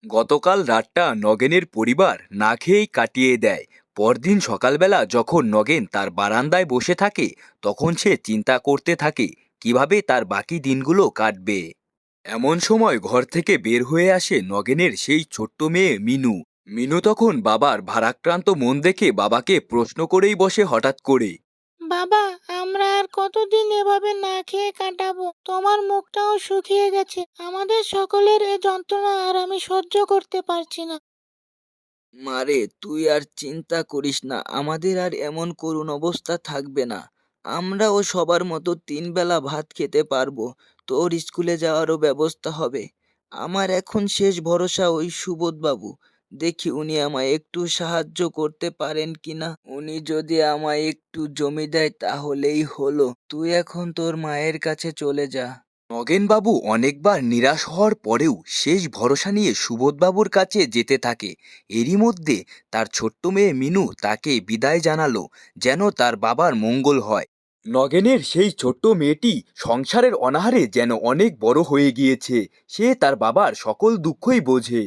গতকাল রাতটা নগেনের পরিবার না খেয়েই কাটিয়ে দেয়। পরদিন সকালবেলা যখন নগেন তার বারান্দায় বসে থাকে, তখন সে চিন্তা করতে থাকে কিভাবে তার বাকি দিনগুলো কাটবে। এমন সময় ঘর থেকে বের হয়ে আসে নগেনের সেই ছোট্ট মেয়ে মিনু। মিনু তখন বাবার ভারাক্রান্ত মন দেখে বাবাকে প্রশ্ন করেই বসে হঠাৎ করে। বাবা, আমরা আর কতদিন এভাবে না খেয়ে কাটাবো? তোমার মুখটাও শুকিয়ে গেছে। আমাদের সকলের এ যন্ত্রণা আর আমি সহ্য করতে পারছি না। মারে, তুই আর চিন্তা করিস না, আমাদের আর এমন করুণ অবস্থা থাকবে না। আমরাও সবার মতো 3 বেলা ভাত খেতে পারবো। তোর স্কুলে যাওয়ারও ব্যবস্থা হবে। আমার এখন শেষ ভরসা ওই সুবোধবাবু। দেখি উনি আমায় একটু সাহায্য করতে পারেন কিনা। উনি যদি আমায় একটু জমি দেয় তাহলেই হলো। তুই এখন তোর মায়ের কাছে চলে যা। নগেনবাবু অনেকবার নিরাশ হওয়ার পরেও শেষ ভরসা নিয়ে সুবোধবাবুর কাছে যেতে থাকে। এরই মধ্যে তার ছোট্ট মেয়ে মিনু তাকে বিদায় জানালো, যেন তার বাবার মঙ্গল হয়। নগেনের সেই ছোট্ট মেয়েটি সংসারের অনাহারে যেন অনেক বড় হয়ে গিয়েছে। সে তার বাবার সকল দুঃখই বোঝে।